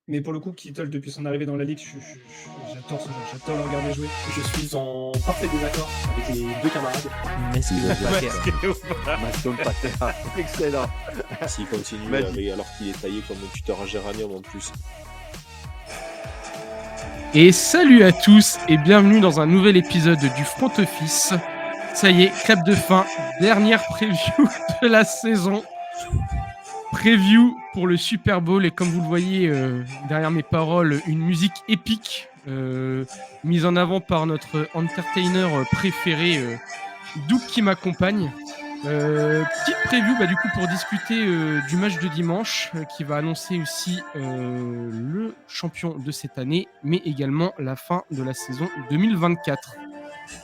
Mais pour le coup, Kittle, depuis son arrivée dans la ligue, j'adore ce joueur, j'adore le regarder jouer. Je suis en parfait désaccord avec les deux camarades. Maston Pater. Excellent. S'il continue alors qu'il est taillé comme un tuteur en géranium en plus. Et salut à tous et bienvenue dans un nouvel épisode du Front Office. Ça y est, clap de fin, dernière preview de la saison. Preview pour le Super Bowl et comme vous le voyez derrière mes paroles, une musique épique mise en avant par notre entertainer préféré, Doug qui m'accompagne. Petite preview du coup pour discuter du match de dimanche qui va annoncer aussi le champion de cette année, mais également la fin de la saison 2024.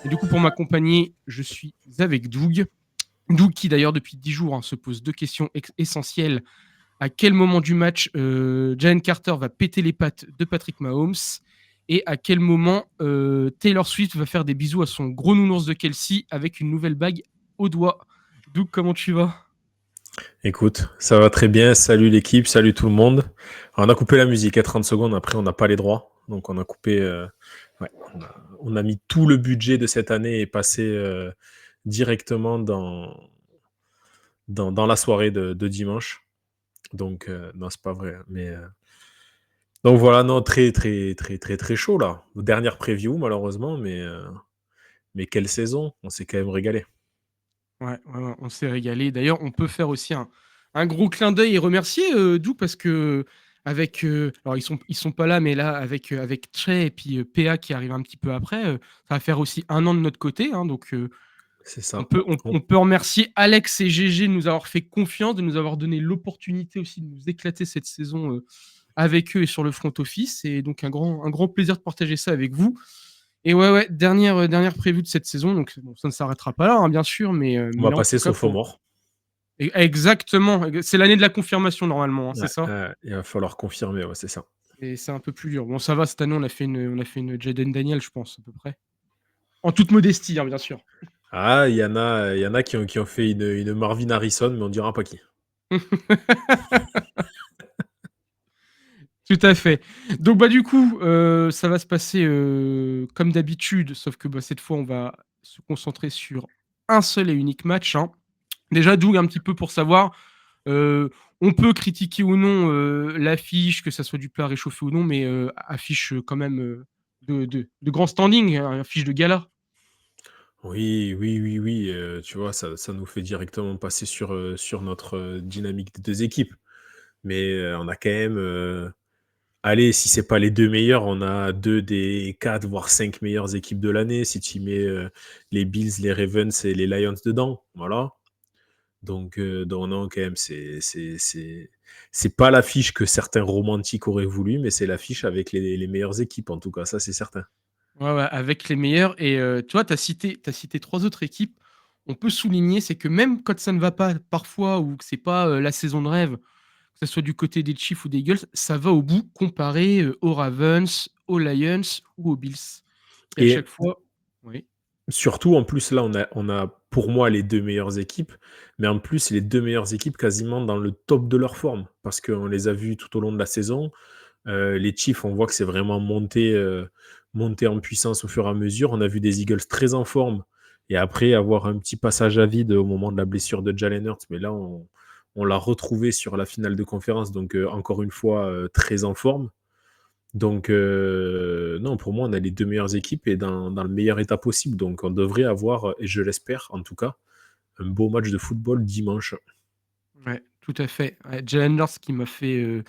Et du coup pour m'accompagner, je suis avec Doug. Doug qui d'ailleurs depuis 10 jours se pose deux questions essentielles. À quel moment du match Jalen Carter va péter les pattes de Patrick Mahomes et à quel moment Taylor Swift va faire des bisous à son gros nounours de Kelsey avec une nouvelle bague au doigt. Doug, comment tu vas ? Écoute, ça va très bien. Salut l'équipe, salut tout le monde. Alors, on a coupé la musique à 30 secondes, après on n'a pas les droits. Donc on a coupé... on a mis tout le budget de cette année et passé directement dans la soirée de dimanche. Donc, non, c'est pas vrai. Mais donc voilà, non, très, très, très, très, très chaud là. Dernière preview, malheureusement, mais quelle saison. On s'est quand même régalé. Ouais, on s'est régalé. D'ailleurs, on peut faire aussi un gros clin d'œil et remercier Doug parce que avec alors ils sont pas là, mais là avec Trey et puis PA qui arrive un petit peu après, ça va faire aussi 1 an de notre côté, donc c'est ça. On peut remercier Alex et GG de nous avoir fait confiance, de nous avoir donné l'opportunité aussi de nous éclater cette saison avec eux et sur le front office. Et donc un grand plaisir de partager ça avec vous. Et ouais, dernière preview de cette saison. Donc bon, ça ne s'arrêtera pas là, bien sûr, mais on va passer sophomore. Exactement. C'est l'année de la confirmation normalement, c'est ça. Il va falloir confirmer, c'est ça. Et c'est un peu plus dur. Bon, ça va, cette année, on a fait une Jaden Daniel, je pense, à peu près. En toute modestie, bien sûr. Ah, il y en a qui ont fait une Marvin Harrison, mais on ne dira pas qui. Tout à fait. Donc du coup, ça va se passer comme d'habitude, sauf que cette fois, on va se concentrer sur un seul et unique match. Déjà, Doug, un petit peu pour savoir, on peut critiquer ou non l'affiche, que ça soit du plat réchauffé ou non, mais affiche quand même de grand standing, affiche de gala. Oui. Tu vois, ça nous fait directement passer sur notre dynamique des deux équipes. Mais on a quand même... allez, si c'est pas les 2 meilleurs, on a 2 des 4, voire 5 meilleures équipes de l'année. Si tu mets les Bills, les Ravens et les Lions dedans, voilà. Donc non, quand même, c'est pas l'affiche que certains romantiques auraient voulu, mais c'est l'affiche avec les meilleures équipes, en tout cas, ça c'est certain. Ouais, avec les meilleurs. Et tu vois, tu as cité 3 autres équipes. On peut souligner, c'est que même quand ça ne va pas parfois ou que c'est pas la saison de rêve, que ce soit du côté des Chiefs ou des Eagles, ça va au bout comparé aux Ravens, aux Lions ou aux Bills. Et à chaque fois, oui. Surtout, en plus, là, on a pour moi les 2 meilleures équipes, mais en plus, les 2 meilleures équipes quasiment dans le top de leur forme, parce qu'on les a vus tout au long de la saison. Les Chiefs, on voit que c'est vraiment monté en puissance au fur et à mesure. On a vu des Eagles très en forme, et après avoir un petit passage à vide au moment de la blessure de Jalen Hurts, mais là, on l'a retrouvé sur la finale de conférence, donc encore une fois, très en forme. Donc, non, pour moi, on a les 2 meilleures équipes et dans le meilleur état possible. Donc, on devrait avoir, et je l'espère en tout cas, un beau match de football dimanche. Ouais, tout à fait. Ouais, Jalen Hurts qui m'a fait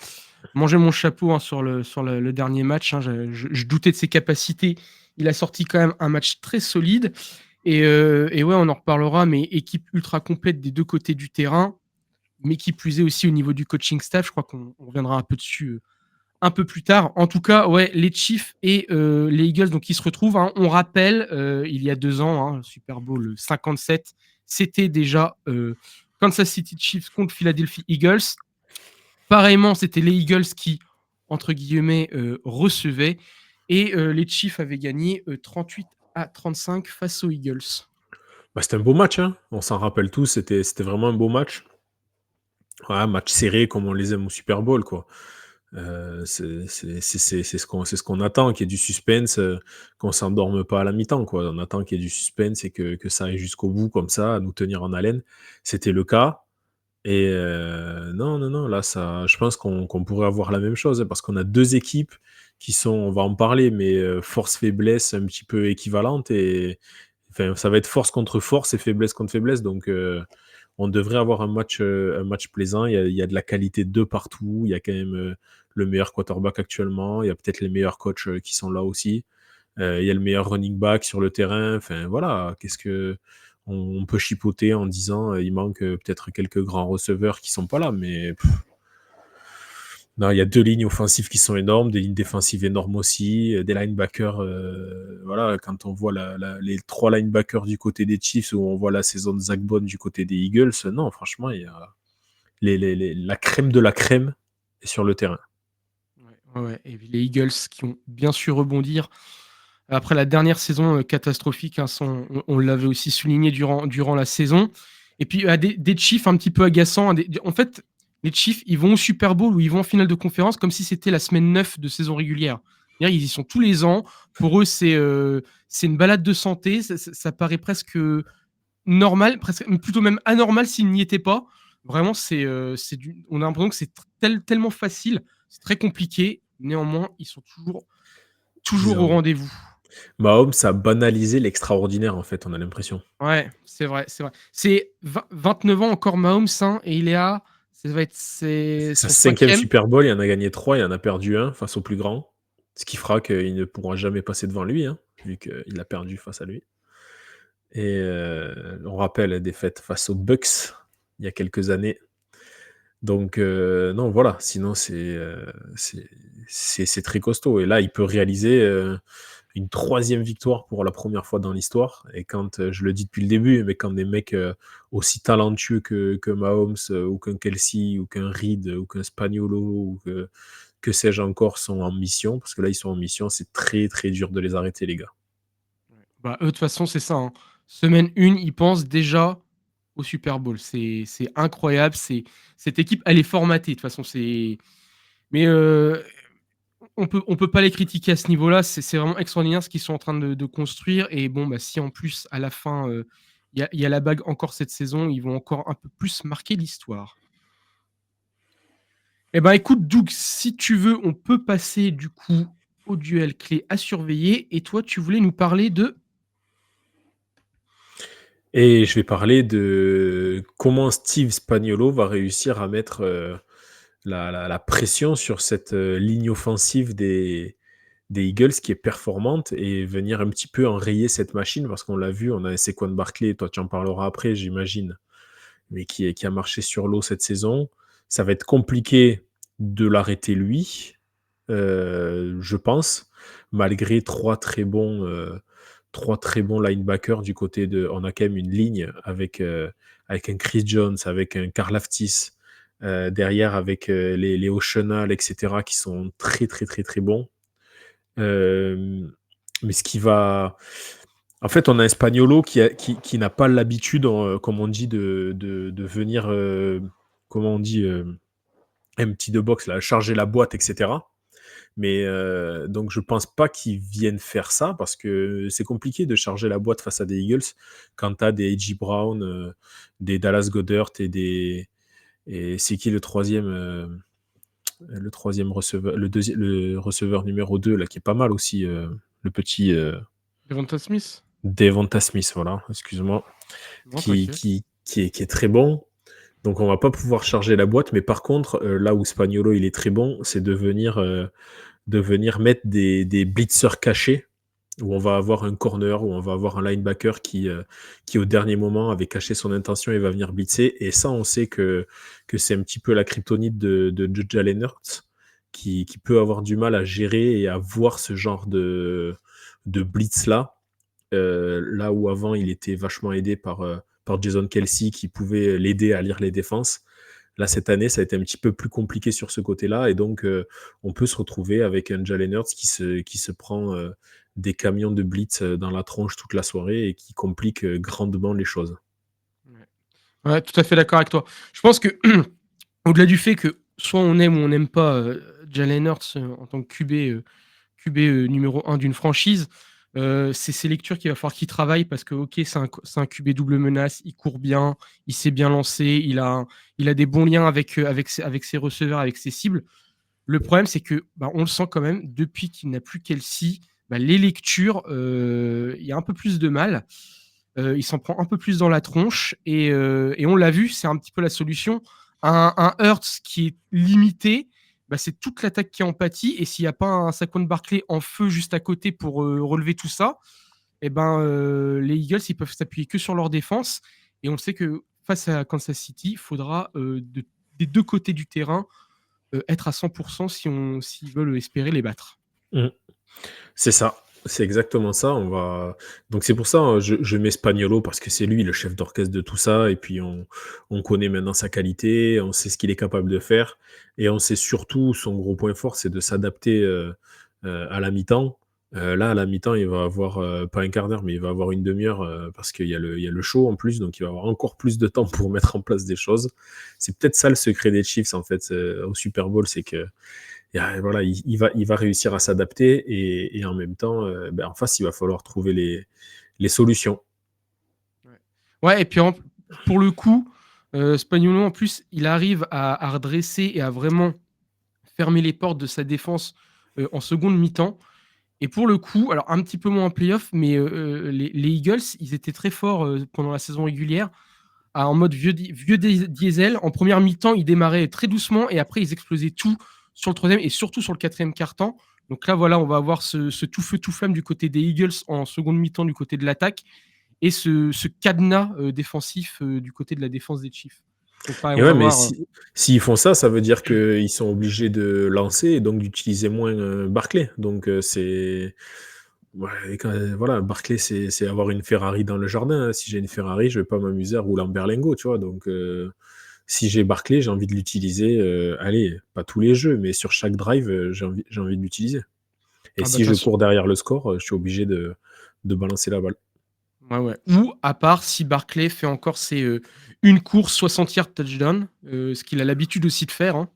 manger mon chapeau sur le dernier match. Je doutais de ses capacités. Il a sorti quand même un match très solide. Et ouais, on en reparlera, mais équipe ultra complète des deux côtés du terrain. Mais qui plus est aussi au niveau du coaching staff. Je crois qu'on reviendra un peu dessus un peu plus tard. En tout cas, ouais, les Chiefs et les Eagles, donc ils se retrouvent. On rappelle, il y a 2 ans, Super Bowl 57, c'était déjà Kansas City Chiefs contre Philadelphia Eagles. Pareillement, c'était les Eagles qui, entre guillemets, recevaient. Et les Chiefs avaient gagné 38-35 face aux Eagles. C'était un beau match, on s'en rappelle tous. C'était vraiment un beau match. Ouais, match serré comme on les aime au Super Bowl, quoi. C'est ce qu'on attend, qu'il y ait du suspense, qu'on s'endorme pas à la mi-temps, quoi. On attend qu'il y ait du suspense et que ça aille jusqu'au bout comme ça, à nous tenir en haleine. C'était le cas et non, non, non, là, ça je pense qu'on pourrait avoir la même chose, hein, parce qu'on a 2 équipes qui sont, on va en parler, mais force-faiblesse un petit peu équivalentes et enfin, ça va être force contre force et faiblesse contre faiblesse donc on devrait avoir un match plaisant. Il y a de la qualité de partout. Il y a quand même le meilleur quarterback actuellement. Il y a peut-être les meilleurs coachs qui sont là aussi. Il y a le meilleur running back sur le terrain. Enfin, voilà, qu'est-ce que on peut chipoter en disant il manque peut-être quelques grands receveurs qui sont pas là, mais non, il y a 2 lignes offensives qui sont énormes, des lignes défensives énormes aussi, des linebackers, voilà, quand on voit les 3 linebackers du côté des Chiefs ou on voit la saison de Zach Bond du côté des Eagles, non, franchement, il y a la crème de la crème est sur le terrain. Ouais. Et les Eagles qui ont bien su rebondir après la dernière saison catastrophique, hein, on l'avait aussi souligné durant la saison. Et puis des Chiefs un petit peu agaçants. En fait, les Chiefs, ils vont au Super Bowl ou ils vont en finale de conférence comme si c'était la semaine 9 de saison régulière. C'est-à-dire, ils y sont tous les ans. Pour eux, c'est une balade de santé. Ça paraît presque normal, plutôt même anormal s'ils n'y étaient pas. Vraiment, on a l'impression que c'est tellement facile, c'est très compliqué. Néanmoins, ils sont toujours au rendez-vous. Mahomes a banalisé l'extraordinaire, en fait, on a l'impression. Ouais, c'est vrai. C'est 29 ans encore Mahomes, hein, et il est à... Ça va être Sa son 5e 5e. Super Bowl, il en a gagné 3, il en a perdu 1 face au plus grand, ce qui fera qu'il ne pourra jamais passer devant lui, hein, vu qu'il a perdu face à lui. Et on rappelle la défaite face aux Bucks il y a quelques années. Donc non, voilà, sinon c'est très costaud. Et là, il peut réaliser une 3e victoire pour la première fois dans l'histoire. Et quand, je le dis depuis le début, mais quand des mecs aussi talentueux que Mahomes, ou qu'un Kelsey, ou qu'un Reed, ou qu'un Spaniolo, ou que sais-je encore, sont en mission, parce que là, ils sont en mission, c'est très très dur de les arrêter, les gars. Bah, eux, de toute façon, c'est ça, hein. Semaine 1, ils pensent déjà au Super Bowl. C'est incroyable. Cette équipe, elle est formatée. De toute façon, mais on peut pas les critiquer à ce niveau-là. C'est vraiment extraordinaire ce qu'ils sont en train de construire. Et bon, bah, si en plus, à la fin, il y a la bague encore cette saison, ils vont encore un peu plus marquer l'histoire. Eh ben, écoute, Doug, si tu veux, on peut passer du coup au duel clé à surveiller. Et toi, tu voulais nous parler de... Et je vais parler de comment Steve Spagnuolo va réussir à mettre la pression sur cette ligne offensive des Eagles qui est performante et venir un petit peu enrayer cette machine parce qu'on l'a vu, on a Saquon Barkley, toi tu en parleras après, j'imagine, mais qui a marché sur l'eau cette saison. Ça va être compliqué de l'arrêter lui, je pense, malgré 3 très bons linebackers du côté de... On a quand même une ligne avec un Chris Jones, avec un Karlaftis, derrière avec les Oceanal, etc., qui sont très, très, très, très bons. Mais ce qui va... En fait, on a un Spaniolo qui n'a pas l'habitude, comme on dit, de venir, comment on dit, empty the box, là, charger la boîte, etc. Mais donc je pense pas qu'ils viennent faire ça parce que c'est compliqué de charger la boîte face à des Eagles quand tu as des A.J. Brown, des Dallas Goedert et c'est qui le troisième receveur, le receveur numéro 2 là qui est pas mal aussi, le petit Devonta Smith. Devonta Smith, voilà, excuse-moi, Non, qui t'inquiète. est très bon. Donc on va pas pouvoir charger la boîte, mais par contre, là où Spagnuolo il est très bon, c'est de venir mettre des blitzers cachés, où on va avoir un corner, où on va avoir un linebacker qui au dernier moment avait caché son intention et va venir blitzer. Et ça, on sait que c'est un petit peu la kryptonite de Jalen Hurts, qui peut avoir du mal à gérer et à voir ce genre de blitz-là. Là où avant, il était vachement aidé par Jason Kelsey, qui pouvait l'aider à lire les défenses. Là, cette année, ça a été un petit peu plus compliqué sur ce côté-là. Et donc, on peut se retrouver avec un Jalen Hurts qui se prend des camions de blitz dans la tronche toute la soirée et qui complique grandement les choses. Ouais, tout à fait d'accord avec toi. Je pense que, au-delà du fait que soit on aime ou on n'aime pas Jalen Hurts en tant que QB numéro 1 d'une franchise, c'est ses lectures qu'il va falloir qu'il travaille parce que, ok, c'est un QB double menace, il court bien, il s'est bien lancé, il a des bons liens avec ses receveurs, avec ses cibles. Le problème, c'est que on le sent quand même, depuis qu'il n'a plus Kelsey, les lectures, il y a un peu plus de mal. Il s'en prend un peu plus dans la tronche et on l'a vu, c'est un petit peu la solution. Un Hurts qui est limité, c'est toute l'attaque qui en pâtit, et s'il n'y a pas un Saquon Barkley en feu juste à côté pour relever tout ça, les Eagles, ils peuvent s'appuyer que sur leur défense, et on sait que face à Kansas City, il faudra des deux côtés du terrain être à 100% s'ils veulent espérer les battre. C'est ça. C'est exactement ça. Donc c'est pour ça, je mets Spaniolo parce que c'est lui le chef d'orchestre de tout ça. Et puis on connaît maintenant sa qualité, on sait ce qu'il est capable de faire. Et on sait surtout, son gros point fort, c'est de s'adapter à la mi-temps. Là, à la mi-temps, il va avoir, pas un quart d'heure, mais il va avoir une demi-heure parce qu'il y a le show en plus. Donc il va avoir encore plus de temps pour mettre en place des choses. C'est peut-être ça le secret des Chiefs, en fait, au Super Bowl, c'est que voilà, il va réussir à s'adapter et en même temps, en face, il va falloir trouver les solutions. Ouais, et puis pour le coup, Spaniolo, en plus, il arrive à redresser et à vraiment fermer les portes de sa défense en seconde mi-temps. Et pour le coup, alors un petit peu moins en play-off, mais les Eagles, ils étaient très forts pendant la saison régulière, en mode vieux diesel. En première mi-temps, ils démarraient très doucement et après, ils explosaient tout sur le troisième et surtout sur le quatrième quart-temps. Donc là, voilà, on va avoir ce tout feu, tout flamme du côté des Eagles en seconde mi-temps du côté de l'attaque et ce cadenas défensif du côté de la défense des Chiefs. Donc, pareil, mais s'ils font ça, ça veut dire qu'ils sont obligés de lancer et donc d'utiliser moins Barkley. Donc voilà, Barkley, c'est avoir une Ferrari dans le jardin. Hein. Si j'ai une Ferrari, je vais pas m'amuser à rouler en berlingot, tu vois. Donc si j'ai Barkley, j'ai envie de l'utiliser. Allez, pas tous les jeux, mais sur chaque drive, j'ai envie de l'utiliser. Et si je cours derrière le score, je suis obligé de balancer la balle. Ouais. Ou à part si Barkley fait encore une course 60 yards touchdown, ce qu'il a l'habitude aussi de faire. Hein.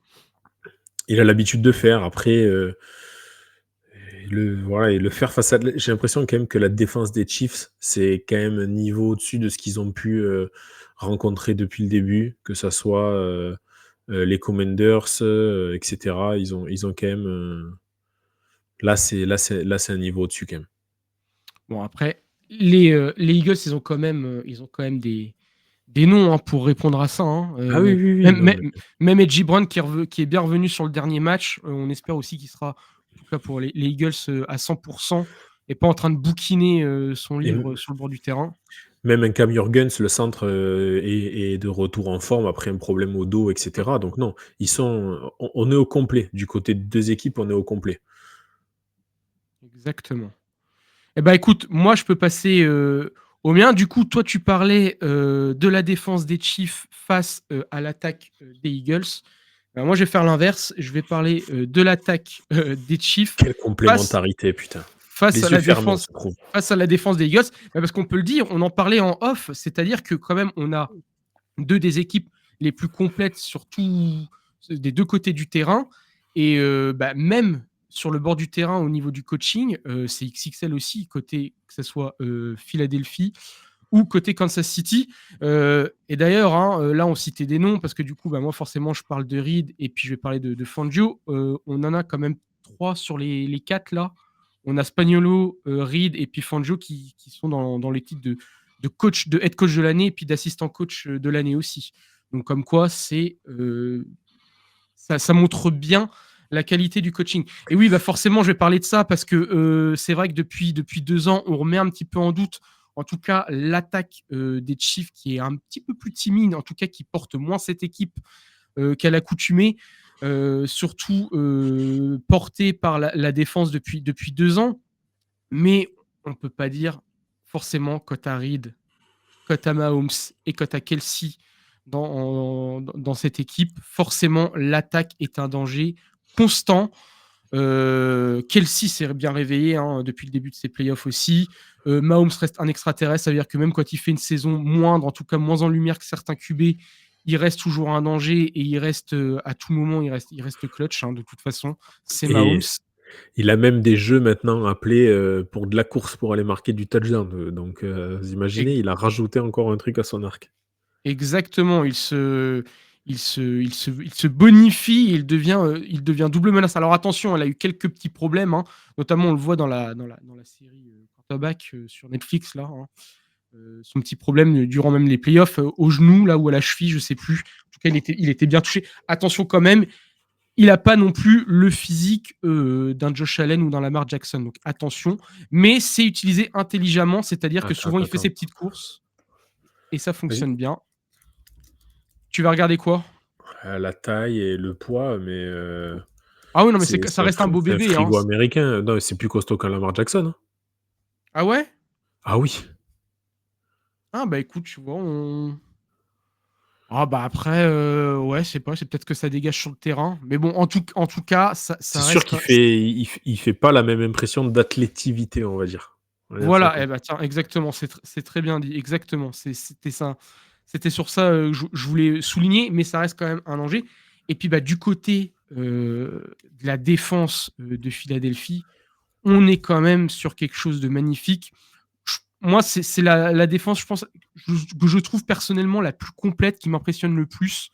Il a l'habitude de faire. Après, le faire face à... J'ai l'impression quand même que la défense des Chiefs, c'est quand même un niveau au-dessus de ce qu'ils ont pu rencontrer depuis le début, que ça soit les Commanders, etc. Ils ont quand même... Là, c'est un niveau au-dessus quand même. Bon, après, les Eagles, ils ont quand même des noms hein, pour répondre à ça. Hein. Oui. Même Edgy Brown qui est bien revenu sur le dernier match, on espère aussi qu'il sera, en tout cas pour les Eagles, à 100% et pas en train de bouquiner son livre sur le bord du terrain. Même un Cam Jurgens, le centre, est de retour en forme après un problème au dos, etc. Donc non, on est au complet. Du côté de deux équipes, on est au complet. Exactement. Écoute, moi je peux passer au mien. Du coup, toi tu parlais de la défense des Chiefs face à l'attaque des Eagles. Moi je vais faire l'inverse. Je vais parler de l'attaque des Chiefs. Quelle complémentarité, putain. Face à la défense des Eagles. Parce qu'on peut le dire, on en parlait en off, c'est-à-dire que quand même on a deux des équipes les plus complètes surtout des deux côtés du terrain. Et même sur le bord du terrain, au niveau du coaching, c'est XXL aussi, côté que ce soit Philadelphie ou côté Kansas City. Et d'ailleurs, hein, là, on citait des noms parce que du coup, moi, forcément, je parle de Reed et puis je vais parler de Fangio. On en a quand même 3 sur les 4 là. On a Spaniolo, Reed et puis Fangio qui sont dans les titres de head coach de l'année et puis d'assistant coach de l'année aussi. Donc, comme quoi, ça montre bien la qualité du coaching. Et oui, forcément, je vais parler de ça parce que c'est vrai que depuis 2 ans, on remet un petit peu en doute, en tout cas, l'attaque des Chiefs qui est un petit peu plus timide, en tout cas, qui porte moins cette équipe qu'à l'accoutumée, surtout portée par la défense depuis 2 ans. Mais on ne peut pas dire forcément quand tu as Reed, quand tu as Mahomes et quand tu as Kelsey dans cette équipe, forcément, l'attaque est un danger constant. Kelsey s'est bien réveillé depuis le début de ses playoffs aussi. Mahomes reste un extraterrestre, ça veut dire que même quand il fait une saison moindre, en tout cas moins en lumière que certains QB, il reste toujours un danger et il reste à tout moment, il reste clutch, hein, de toute façon. C'est Et Mahomes. il a même des jeux maintenant appelés pour de la course pour aller marquer du touchdown. Donc, vous imaginez, il a rajouté encore un truc à son arc. Exactement, il se bonifie, il devient double menace. Alors attention, elle a eu quelques petits problèmes, hein, notamment on le voit dans la série Quarterback sur Netflix là. Hein. Son petit problème durant même les playoffs au genou là ou à la cheville, je sais plus. En tout cas, il était bien touché. Attention quand même, il n'a pas non plus le physique d'un Josh Allen ou d'un Lamar Jackson, donc attention. Mais c'est utilisé intelligemment, c'est-à-dire que souvent il fait ses petites courses et ça fonctionne bien. Tu vas regarder quoi? La taille et le poids, mais Ah oui, non, mais ça reste un beau c'est un bébé. Hein. frigo américain. Non, c'est plus costaud qu'un Lamar Jackson. Hein. Ah ouais? Ah oui. Ah bah écoute, tu vois, Ah bah après, ouais, je sais pas, c'est peut-être que ça dégage sur le terrain. Mais bon, en tout cas, ça C'est reste... sûr qu'il fait pas la même impression d'athlétivité, on va dire. Voilà, eh bah tiens, exactement, c'est très bien dit, exactement. C'était ça. C'était sur ça que je voulais souligner, mais ça reste quand même un danger. Et puis bah, du côté de la défense de Philadelphie, on est quand même sur quelque chose de magnifique. Moi, c'est la défense, je pense, que je trouve personnellement la plus complète, qui m'impressionne le plus.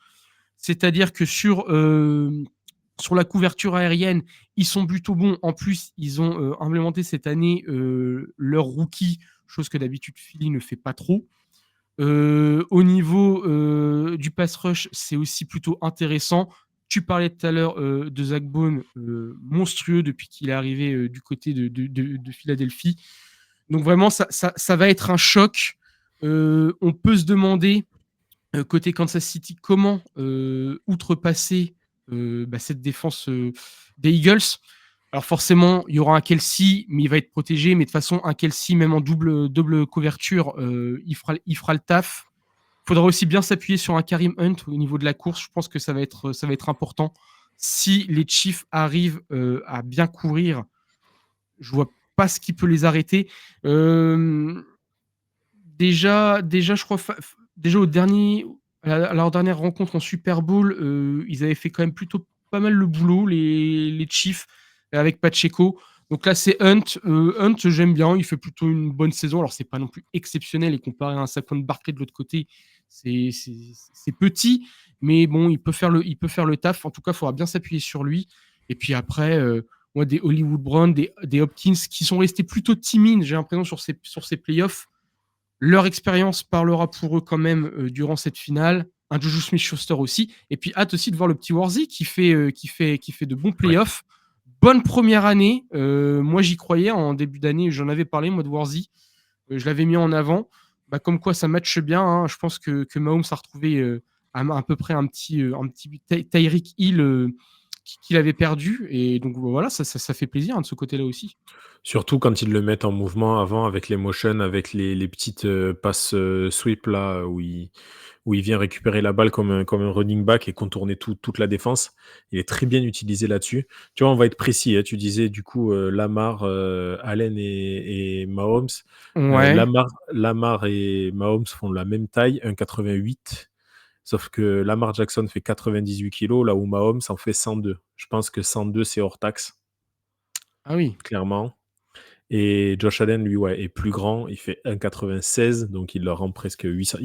C'est-à-dire que sur la couverture aérienne, ils sont plutôt bons. En plus, ils ont implémenté cette année leur rookie, chose que d'habitude Philly ne fait pas trop. Au niveau du pass rush, c'est aussi plutôt intéressant. Tu parlais tout à l'heure de Zach Bone, monstrueux depuis qu'il est arrivé du côté de Philadelphie. Donc vraiment, ça va être un choc. On peut se demander, côté Kansas City, comment outrepasser cette défense des Eagles. Alors forcément, il y aura un Kelce, mais il va être protégé. Mais de toute façon, un Kelce, même en double couverture, il fera le taf. Il faudra aussi bien s'appuyer sur un Kareem Hunt au niveau de la course. Je pense que ça va être important. Si les Chiefs arrivent à bien courir, je vois pas ce qui peut les arrêter. Déjà, je crois, déjà à leur dernière rencontre en Super Bowl, ils avaient fait quand même plutôt pas mal le boulot, les Chiefs, avec Pacheco. Donc là, c'est Hunt. Hunt, j'aime bien. Il fait plutôt une bonne saison. Alors, c'est pas non plus exceptionnel. Et comparé à un Saquon Barkley de l'autre côté, c'est petit. Mais bon, il peut faire le taf. En tout cas, il faudra bien s'appuyer sur lui. Et puis après, moi, des Hollywood Brown, des Hopkins qui sont restés plutôt timides, j'ai l'impression, sur ces playoffs. Leur expérience parlera pour eux quand même durant cette finale. Un Juju Smith-Schuster aussi. Et puis, hâte aussi de voir le petit Warzy qui fait de bons playoffs. Ouais. Bonne première année. Moi, j'y croyais en début d'année. J'en avais parlé, moi, de Warzy. Je l'avais mis en avant. Bah, comme quoi, ça matche bien. Hein. Je pense que Mahomes a retrouvé à peu près un petit Tyreek Hill qu'il avait perdu. Et donc, voilà, ça fait plaisir de ce côté-là aussi. Surtout quand ils le mettent en mouvement avant avec les motions, avec les petites passes sweep là, où il vient récupérer la balle comme un running back et contourner toute la défense. Il est très bien utilisé là-dessus. Tu vois, on va être précis. Hein. Tu disais du coup Lamar, Allen et Mahomes. Ouais. Lamar et Mahomes font la même taille, 1,88. Sauf que Lamar Jackson fait 98 kg, là où Mahomes en fait 102. Je pense que 102, c'est hors taxe. Ah oui. Clairement. Et Josh Allen, lui, ouais, est plus grand. Il fait 1,96, donc il leur rend presque 8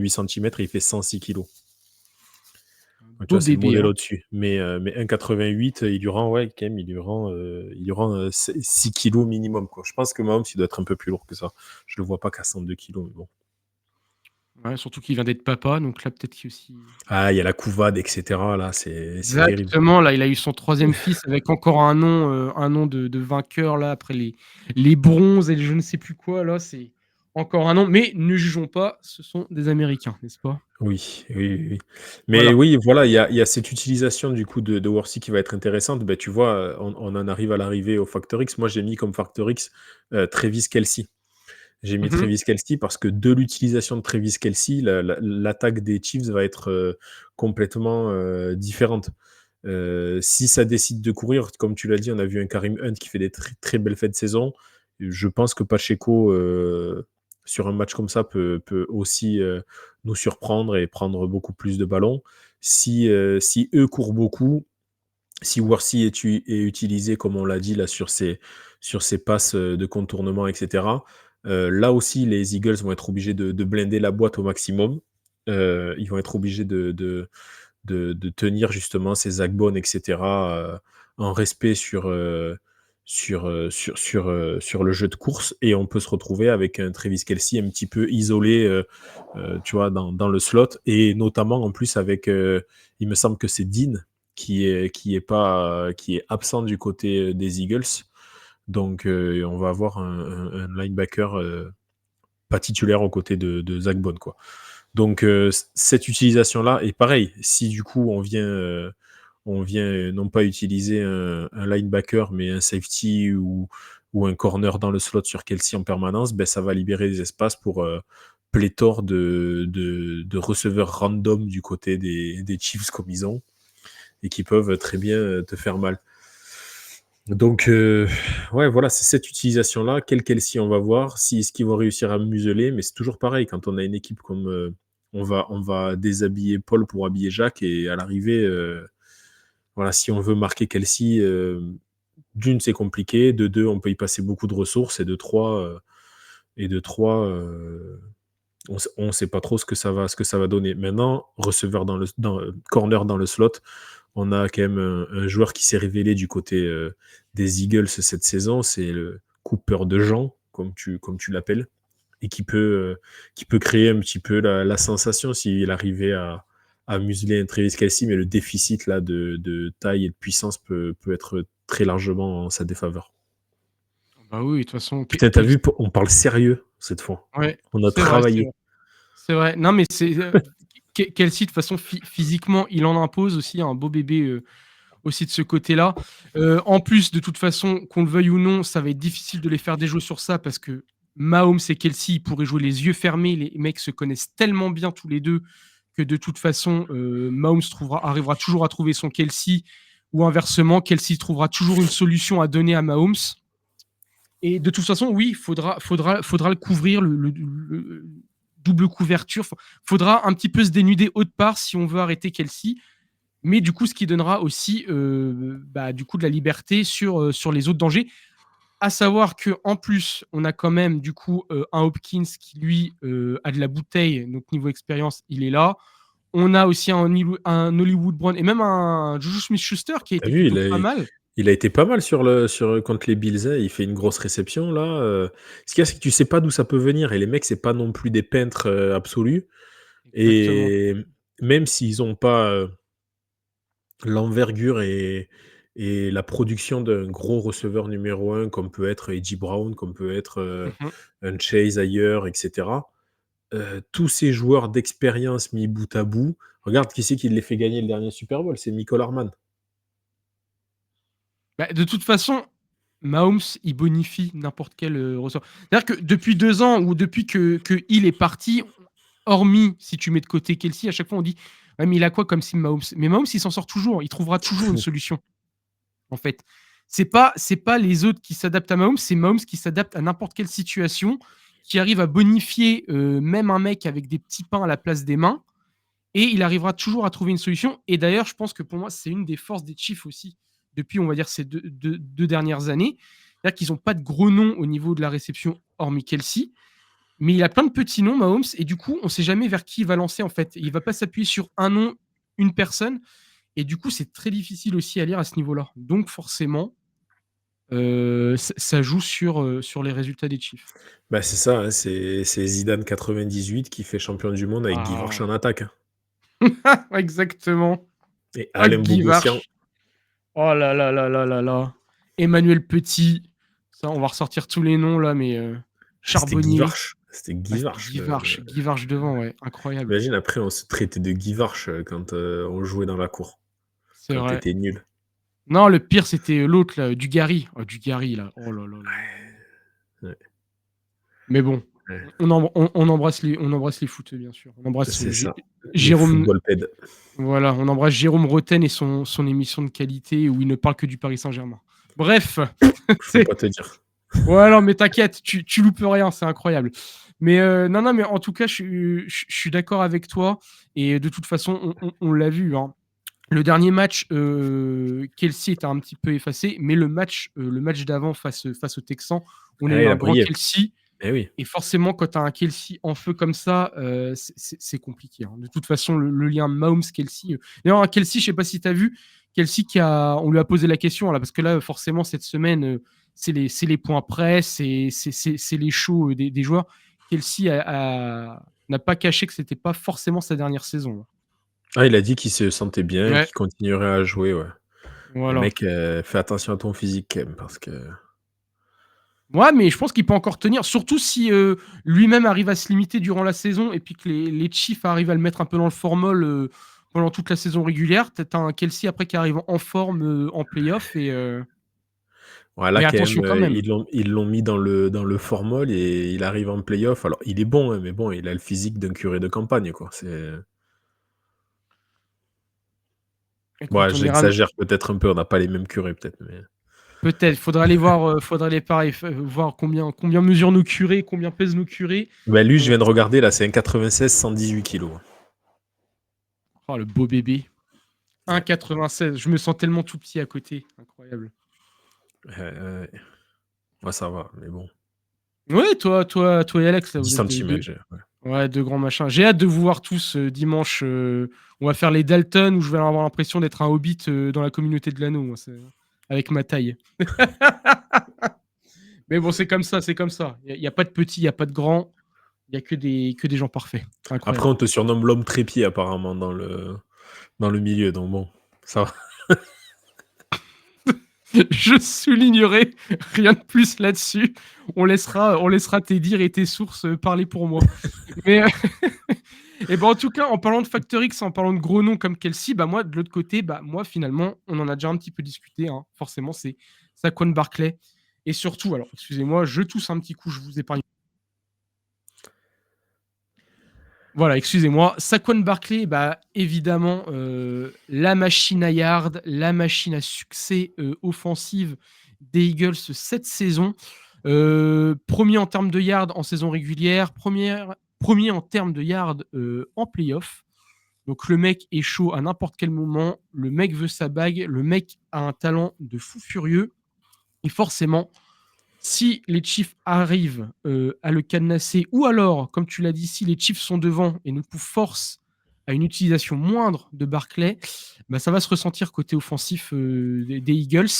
cm et il fait 106 kg. Tu vois, c'est le modèle au-dessus. Mais 1,88, il lui rend, ouais, quand même, il lui rend 6 kg minimum, quoi. Je pense que Mahomes, il doit être un peu plus lourd que ça. Je le vois pas qu'à 102 kg, mais bon. Ouais, surtout qu'il vient d'être papa, donc là, peut-être qu'il aussi... Ah, il y a la couvade, etc. Là, c'est Exactement, là, il a eu son 3e fils avec encore un nom de vainqueur, là, après les bronzes et je ne sais plus quoi, là, c'est encore un nom. Mais ne jugeons pas, ce sont des Américains, n'est-ce pas? Oui. Mais voilà. Oui, voilà, il y a cette utilisation du coup de Worthy qui va être intéressante. Ben, tu vois, on en arrive à l'arrivée au Factor X. Moi, j'ai mis comme Factor X Travis Kelce. J'ai mis Travis Kelce parce que de l'utilisation de Travis Kelce, l'attaque des Chiefs va être complètement différente. Si ça décide de courir, comme tu l'as dit, on a vu un Kareem Hunt qui fait des très, très belles fêtes de saison. Je pense que Pacheco sur un match comme ça, peut aussi nous surprendre et prendre beaucoup plus de ballons. Si eux courent beaucoup, si Worthy est utilisé, comme on l'a dit, là, sur ses passes de contournement, etc., là aussi, les Eagles vont être obligés de blinder la boîte au maximum. Ils vont être obligés de tenir justement ces Agbon, etc., en respect sur le jeu de course, et on peut se retrouver avec un Travis Kelce un petit peu isolé, tu vois, dans le slot, et notamment en plus avec, il me semble que c'est Dean qui est absent du côté des Eagles, donc on va avoir un linebacker pas titulaire aux côtés de Zach Bond, quoi. Donc cette utilisation-là est pareil. Si du coup on vient non pas utiliser un linebacker, mais un safety ou un corner dans le slot sur Kelce en permanence, ben, ça va libérer des espaces pour pléthore de receveurs random du côté des Chiefs comme ils ont, et qui peuvent très bien te faire mal. Donc, ouais, voilà, c'est cette utilisation-là. Quel Kelce on va voir, est-ce qu'ils vont réussir à museler, mais c'est toujours pareil, quand on a une équipe comme... on va déshabiller Paul pour habiller Jacques, et à l'arrivée, voilà, si on veut marquer Kelce, d'une, c'est compliqué, de deux, on peut y passer beaucoup de ressources, et de trois, on ne sait pas trop ce que ça va donner. Maintenant, receveur corner dans le slot, on a quand même un joueur qui s'est révélé du côté des Eagles cette saison, c'est le Cooper DeJean, comme tu l'appelles, et qui peut créer un petit peu la sensation s'il arrivait à museler un Travis Kelce, mais le déficit là de taille et de puissance peut être très largement en sa défaveur. Bah oui, de toute façon. Putain, t'as vu, on parle sérieux cette fois. Ouais, on a travaillé. C'est vrai. Non, mais c'est Kelce, de toute façon, physiquement, il en impose aussi, un beau bébé aussi de ce côté-là. En plus, de toute façon, qu'on le veuille ou non, ça va être difficile de les faire déjouer sur ça, parce que Mahomes et Kelce, ils pourraient jouer les yeux fermés. Les mecs se connaissent tellement bien tous les deux que de toute façon, Mahomes arrivera toujours à trouver son Kelce, ou inversement, Kelce trouvera toujours une solution à donner à Mahomes. Et de toute façon, oui, faudra le couvrir, le double couverture. Faudra un petit peu se dénuder haute part si on veut arrêter Kelce. Mais du coup, ce qui donnera aussi du coup de la liberté sur les autres dangers. À savoir qu'en plus, on a quand même du coup un Hopkins qui, lui, a de la bouteille. Donc, niveau expérience, il est là. On a aussi un Hollywood Brown et même un Juju Smith-Schuster qui a été plutôt pas mal. Il a été pas mal contre les Bills. Hein. Il fait une grosse réception, là. Ce qu'il y a, c'est que tu sais pas d'où ça peut venir. Et les mecs, c'est pas non plus des peintres absolus. Exactement. Et même s'ils n'ont pas l'envergure et la production d'un gros receveur numéro 1, comme peut être A.J. Brown, comme peut être un Chase ailleurs, etc., tous ces joueurs d'expérience mis bout à bout, regarde qui c'est qui les fait gagner le dernier Super Bowl, c'est Mecole Hardman. Bah, de toute façon, Mahomes, il bonifie n'importe quel receveur. C'est-à-dire que depuis 2 ans, ou depuis que il est parti, hormis si tu mets de côté Kelce, à chaque fois on dit ouais, mais il a quoi comme si Mahomes? Mais Mahomes, il s'en sort toujours, il trouvera toujours une solution. En fait, c'est pas les autres qui s'adaptent à Mahomes, c'est Mahomes qui s'adapte à n'importe quelle situation, qui arrive à bonifier même un mec avec des petits pains à la place des mains, et il arrivera toujours à trouver une solution. Et d'ailleurs, je pense que pour moi, c'est une des forces des Chiefs aussi, depuis, on va dire, ces deux dernières années. C'est-à-dire qu'ils n'ont pas de gros noms au niveau de la réception, hormis Kelce, mais il a plein de petits noms, Mahomes, et du coup, on ne sait jamais vers qui il va lancer, en fait. Il ne va pas s'appuyer sur un nom, une personne, et du coup, c'est très difficile aussi à lire à ce niveau-là. Donc, forcément, ça joue sur les résultats des Chiefs. Bah, c'est ça, hein, c'est Zidane 98 qui fait champion du monde avec Guy Varch en attaque. Hein. Exactement. Et Alain Bogossian. Oh là là là là là là. Emmanuel Petit. Ça, on va ressortir tous les noms là, mais Charbonnier. C'était Guy Varch. Guy Varch devant, ouais. Incroyable. Imagine, après, on se traitait de Guy Varch quand on jouait dans la cour. C'est quand vrai. T'étais nul. Non, le pire, c'était l'autre, là, Dugarry. Oh, Dugarry, là. Oh là là là. Ouais. Mais bon, ouais. on embrasse les footeux, bien sûr. On embrasse Jérôme. Voilà, on embrasse Jérôme Roten et son émission de qualité où il ne parle que du Paris Saint-Germain. Bref. Je peux pas te dire. Ouais, non, mais t'inquiète, tu loupes rien, c'est incroyable. Mais non, mais en tout cas, je suis d'accord avec toi. Et de toute façon, on l'a vu. Hein. Le dernier match, Kelsey était un petit peu effacé, mais le match d'avant face aux Texans, on a eu il a un grand brillé. Kelsey. Eh oui. Et forcément, quand tu as un Kelsey en feu comme ça, c'est compliqué. Hein. De toute façon, le lien Mahomes-Kelsey. D'ailleurs, un Kelsey, je sais pas si tu as vu, Kelsey on lui a posé la question, là, parce que là, forcément, cette semaine, c'est les points près, c'est les shows des joueurs. Kelsey n'a pas caché que c'était pas forcément sa dernière saison. Ah, il a dit qu'il se sentait bien et Ouais. qu'il continuerait à jouer, ouais. Voilà. Le mec, fais attention à ton physique quand même, parce que... Ouais, mais je pense qu'il peut encore tenir, surtout si lui-même arrive à se limiter durant la saison et puis que les Chiefs arrivent à le mettre un peu dans le formol pendant toute la saison régulière. T'as un Kelsey après qui arrive en forme en playoff. Ouais, là, Mais quand attention même, quand même. ils l'ont mis dans le formol et il arrive en playoff. Alors, il est bon, hein, mais bon, il a le physique d'un curé de campagne, quoi. Écoute, Ouais, on ira... j'exagère peut-être un peu, on n'a pas les mêmes curés, peut-être. Mais... Peut-être, faudra aller voir, voir combien mesurent nos curés, combien pèsent nos curés. Ben, lui, je viens de regarder, là, c'est 1,96, 118 kilos. Oh, le beau bébé. 1,96. Je me sens tellement tout petit à côté. Incroyable. Ouais, ça va, mais bon. Ouais, toi et Alex, là, 10 vous êtes cm. Ouais, deux grands machins. J'ai hâte de vous voir tous dimanche. On va faire les Dalton où je vais avoir l'impression d'être un hobbit dans la communauté de l'anneau, moi, avec ma taille. Mais bon, c'est comme ça, c'est comme ça. Il n'y a pas de petits, il n'y a pas de grands. Il n'y a que des gens parfaits. Après, Incroyable. on te surnomme l'homme trépied, apparemment, dans le milieu, donc bon, ça va. Je soulignerai rien de plus là-dessus. On laissera tes dires et tes sources parler pour moi. Mais et ben en tout cas, en parlant de Factor X, en parlant de gros noms comme Kelsey, bah moi de l'autre côté, bah moi finalement, on en a déjà un petit peu discuté. Hein. Forcément, c'est Saquon Barkley. Et surtout, alors excusez-moi, je tousse un petit coup, je vous épargne. Voilà, excusez-moi. Saquon Barkley, bah, évidemment, la machine à yard, la machine à succès offensive des Eagles cette saison. Premier en termes de yards en saison régulière, premier en termes de yards en playoff. Donc le mec est chaud à n'importe quel moment, le mec veut sa bague, le mec a un talent de fou furieux. Et forcément, si les Chiefs arrivent à le cadenasser, ou alors, comme tu l'as dit, si les Chiefs sont devant et nous forcent à une utilisation moindre de Barkley, bah, ça va se ressentir côté offensif des Eagles.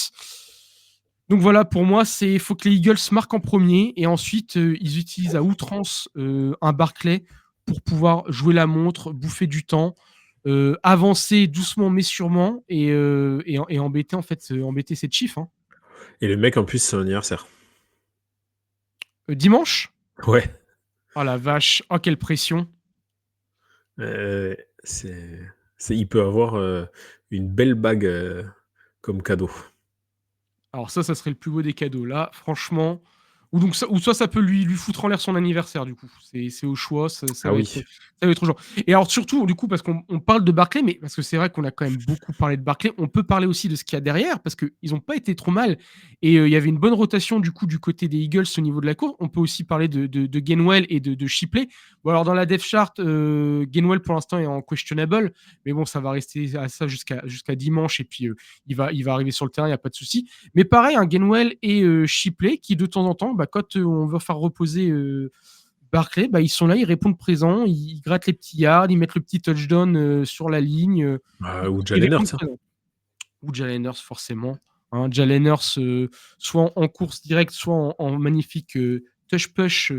Donc voilà, pour moi, il faut que les Eagles marquent en premier et ensuite ils utilisent à outrance un Barkley pour pouvoir jouer la montre, bouffer du temps, avancer doucement mais sûrement et embêter ces Chiefs. Hein. Et le mec, en plus, c'est un anniversaire. Dimanche ? Ouais. Oh la vache, oh quelle pression. Il peut avoir une belle bague comme cadeau. Alors ça serait le plus beau des cadeaux. Là, franchement... Ou soit ça peut lui foutre en l'air son anniversaire, du coup. C'est au choix, ça va être trop genre. Et alors surtout, du coup, parce qu'on parle de Barkley, mais parce que c'est vrai qu'on a quand même beaucoup parlé de Barkley, on peut parler aussi de ce qu'il y a derrière, parce qu'ils n'ont pas été trop mal. Et il y avait une bonne rotation, du coup, du côté des Eagles au niveau de la course. On peut aussi parler de Gainwell et de Shipley. Bon, alors dans la depth chart, Gainwell, pour l'instant, est en questionable, mais bon, ça va rester à ça jusqu'à dimanche, et puis il va arriver sur le terrain, il n'y a pas de souci. Mais pareil, Gainwell et Shipley, qui de temps en temps, quand on veut faire reposer Barkley, ils sont là, ils répondent présent, ils grattent les petits yards, ils mettent le petit touchdown sur la ligne. Ou Jalen Hurts. Ou Jalen Hurts, forcément. Hein, Jalen Hurts, soit en course directe, soit en magnifique touch-push,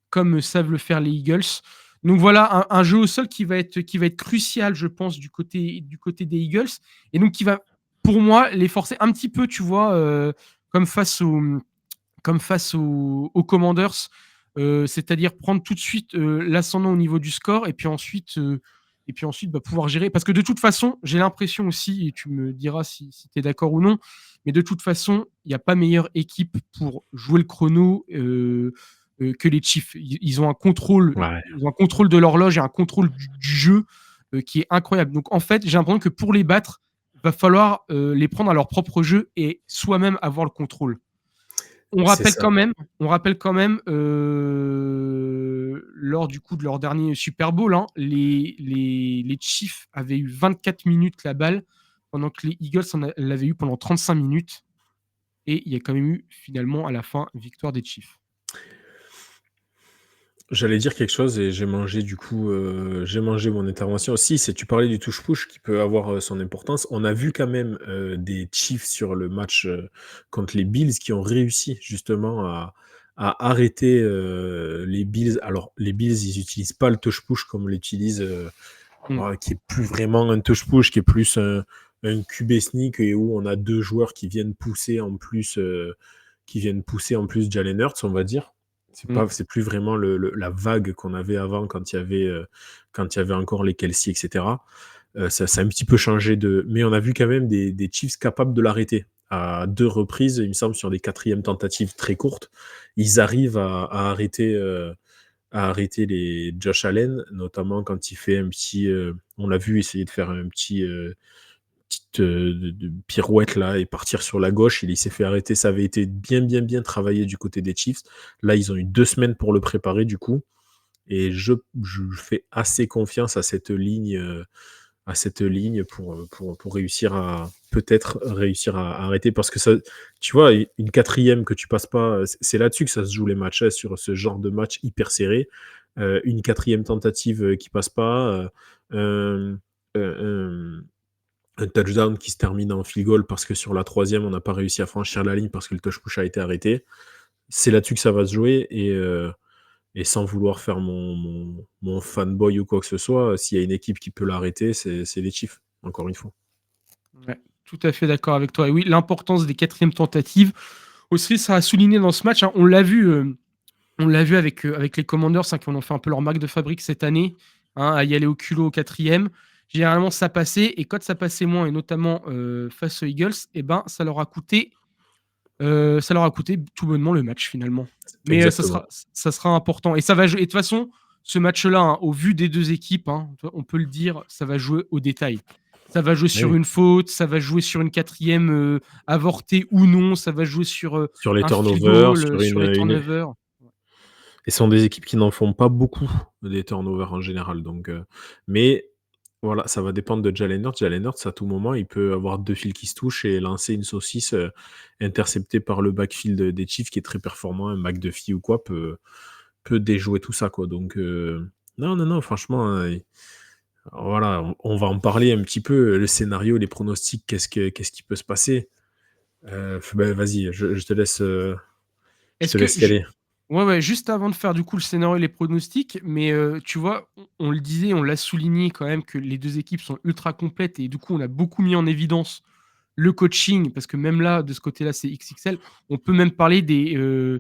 comme savent le faire les Eagles. Donc voilà, un jeu au sol qui va être crucial, je pense, du côté des Eagles. Et donc qui va, pour moi, les forcer un petit peu, tu vois, comme face aux Commanders, c'est-à-dire prendre tout de suite l'ascendant au niveau du score et puis ensuite pouvoir gérer. Parce que de toute façon, j'ai l'impression aussi, et tu me diras si tu es d'accord ou non, mais de toute façon, il n'y a pas meilleure équipe pour jouer le chrono que les Chiefs. Ils ont un contrôle, ils ont un contrôle de l'horloge et un contrôle du jeu qui est incroyable. Donc en fait, j'ai l'impression que pour les battre, il va falloir les prendre à leur propre jeu et soi-même avoir le contrôle. On rappelle quand même lors du coup de leur dernier Super Bowl, hein, les Chiefs avaient eu 24 minutes la balle, pendant que les Eagles l'avaient eu pendant 35 minutes. Et il y a quand même eu finalement à la fin victoire des Chiefs. J'allais dire quelque chose et j'ai mangé mon intervention aussi. Tu parlais du touche-push qui peut avoir son importance. On a vu quand même des Chiefs sur le match contre les Bills qui ont réussi justement à arrêter les Bills. Alors, les Bills, ils n'utilisent pas le touche-push comme l'utilisent, qui est plus vraiment un touche-push, qui est plus un QB sneak et où on a 2 joueurs qui viennent pousser en plus Jalen Hurts, on va dire. C'est plus vraiment la vague qu'on avait avant quand il y avait encore les Kelsey, etc. Ça a un petit peu changé mais on a vu quand même des Chiefs capables de l'arrêter. À 2 reprises, il me semble, sur des 4e tentatives très courtes, ils arrivent à arrêter les Josh Allen, notamment quand il fait un petit... on l'a vu essayer de faire un petit... petite de pirouette là et partir sur la gauche. Il s'est fait arrêter. Ça avait été bien travaillé du côté des Chiefs. Là, ils ont eu 2 semaines pour le préparer du coup. Et je fais assez confiance à cette ligne pour peut-être réussir à arrêter. Parce que ça, tu vois, une 4e que tu passes pas, c'est là-dessus que ça se joue les matchs, sur ce genre de match hyper serré. Une 4e tentative qui passe pas, un touchdown qui se termine en field goal parce que sur la 3e, on n'a pas réussi à franchir la ligne parce que le touch-push a été arrêté. C'est là-dessus que ça va se jouer et sans vouloir faire mon fanboy ou quoi que ce soit, s'il y a une équipe qui peut l'arrêter, c'est les Chiefs, encore une fois. Ouais, tout à fait d'accord avec toi. Et oui, l'importance des 4e tentatives. Aussi, ça a souligné dans ce match, hein, on l'a vu avec les Commanders, hein, qui en ont fait un peu leur marque de fabrique cette année, hein, à y aller au culot au 4e. Généralement, ça passait, et quand ça passait moins, et notamment face aux Eagles, ça leur a coûté tout bonnement le match finalement. Mais ça sera important. Et ça va jouer. Et de toute façon, ce match-là, hein, au vu des 2 équipes, hein, on peut le dire, ça va jouer au détail. Ça va jouer sur une faute, ça va jouer sur une 4e avortée ou non, ça va jouer sur les un turnovers, field goal, sur les turnovers. Et ce sont des équipes qui n'en font pas beaucoup, des turnovers en général. Donc, mais voilà, ça va dépendre de Jalen Hurts. Jalen Hurts, à tout moment, il peut avoir 2 fils qui se touchent et lancer une saucisse interceptée par le backfield des Chiefs qui est très performant. Un McDuffie ou quoi peut déjouer tout ça, quoi. Donc, non, franchement, voilà, on va en parler un petit peu. Le scénario, les pronostics, qu'est-ce qui peut se passer? Vas-y, je te laisse y aller. Ouais, juste avant de faire du coup le scénario et les pronostics, mais tu vois, on le disait, on l'a souligné quand même que les 2 équipes sont ultra complètes et du coup on a beaucoup mis en évidence le coaching, parce que même là, de ce côté-là, c'est XXL. On peut même parler des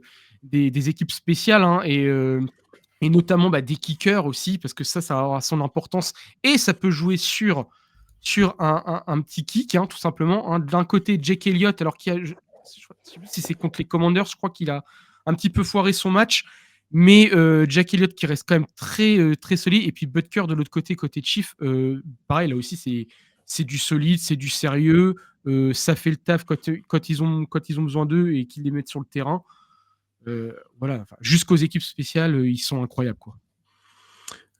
équipes spéciales, hein, et notamment des kickers aussi, parce que ça aura son importance et ça peut jouer sur un petit kick, hein, tout simplement. Hein. D'un côté, Jake Elliott, alors je ne sais plus si c'est contre les Commanders, je crois qu'il a un petit peu foiré son match, mais Jack Elliott qui reste quand même très, très solide, et puis Butker de l'autre côté Chief, pareil, là aussi c'est du solide, c'est du sérieux, ça fait le taf quand ils ont besoin d'eux et qu'ils les mettent sur le terrain. Voilà, jusqu'aux équipes spéciales, ils sont incroyables, quoi.